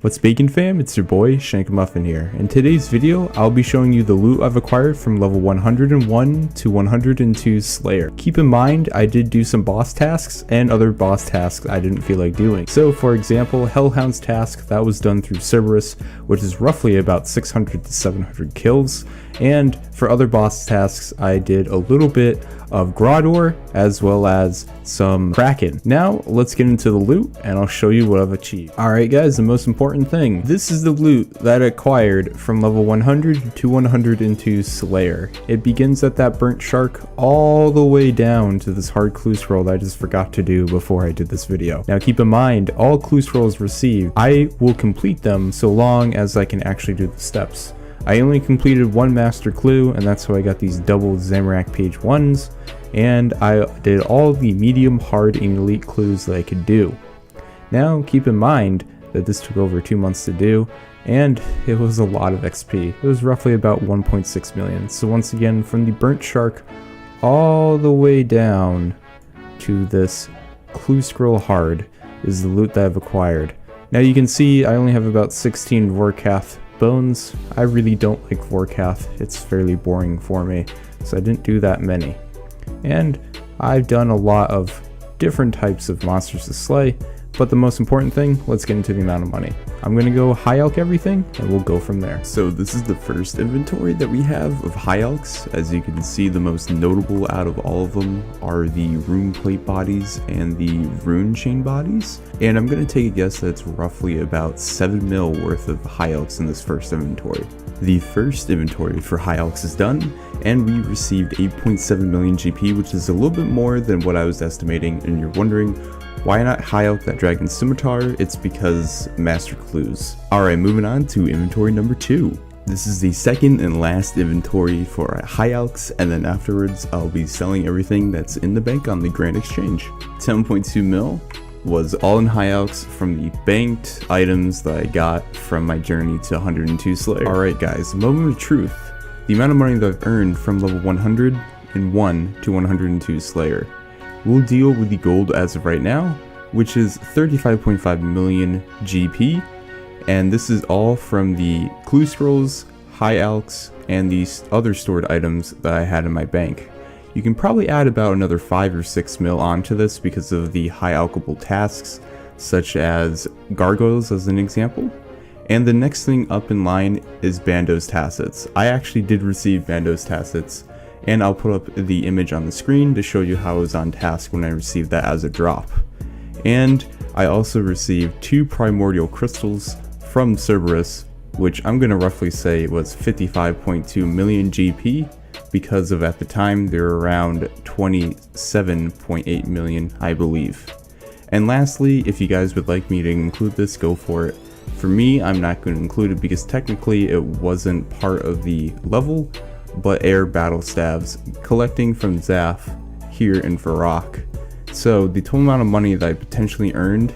What's bacon fam? It's your boy Shankamuffin here. In today's video, I'll be showing you the loot I've acquired from level 101 to 102 Slayer. Keep in mind, I did do some boss tasks and other boss tasks I didn't feel like doing. So for example, Hellhound's task, that was done through Cerberus, which is roughly about 600 to 700 kills. And for other boss tasks, I did a little bit of Grador as well as some Kraken. Now let's get into the loot and I'll show you what I've achieved. Alright guys, the most important thing. This is the loot that I acquired from level 100 to 102 Slayer. It begins at that burnt shark all the way down to this hard clue scroll that I just forgot to do before I did this video. Now keep in mind, all clue scrolls received, I will complete them so long as I can actually do the steps. I only completed one master clue, and that's how I got these double Zamorak page 1s, and I did all the medium, hard, and elite clues that I could do. Now keep in mind that this took over 2 months to do, and it was a lot of XP. It was roughly about 1.6 million. So once again, from the burnt shark all the way down to this clue scroll hard is the loot that I've acquired. Now you can see I only have about 16 Vorkath bones. I really don't like Vorkath, it's fairly boring for me, so I didn't do that many. And I've done a lot of different types of monsters to slay, but the most important thing, let's get into the amount of money. I'm gonna go high elk everything and we'll go from there. So this is the first inventory that we have of high elks. As you can see, the most notable out of all of them are the rune plate bodies and the rune chain bodies. And I'm gonna take a guess that it's roughly about 7 mil worth of high elks in this first inventory. The first inventory for high elks is done, and we received 8.7 million GP, which is a little bit more than what I was estimating. And you're wondering, why not high elk that dragon scimitar? It's because master clues. Alright, moving on to inventory number 2. This is the second and last inventory for high elks, and then afterwards I'll be selling everything that's in the bank on the Grand Exchange. 10.2 mil was all in high elks from the banked items that I got from my journey to 102 Slayer. Alright guys, moment of truth. The amount of money that I've earned from level 101 to 102 Slayer. We'll deal with the gold as of right now, which is 35.5 million GP, and this is all from the clue scrolls, high elks, and these other stored items that I had in my bank. You can probably add about another 5 or 6 mil onto this because of the high alchable tasks, such as gargoyles as an example. And the next thing up in line is Bando's Tacets. I actually did receive Bando's Tacets, and I'll put up the image on the screen to show you how I was on task when I received that as a drop. And I also received 2 primordial crystals from Cerberus, which I'm going to roughly say was 55.2 million GP, because of at the time they were around 27.8 million, I believe. And lastly, if you guys would like me to include this, go for it. For me, I'm not going to include it because technically it wasn't part of the level, but air battle staves collecting from Zaf here in Varrock. So the total amount of money that I potentially earned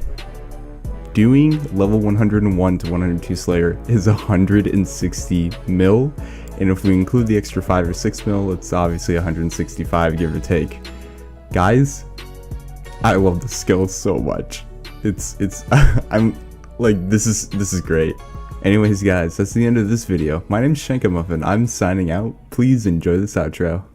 doing level 101 to 102 Slayer is 160 mil, and if we include the extra 5 or 6 mil, it's obviously 165, give or take. Guys, I love the skill so much. I'm like, this is great. Anyways guys, that's the end of this video. My name's Shankamuffin. I'm signing out. Please enjoy this outro.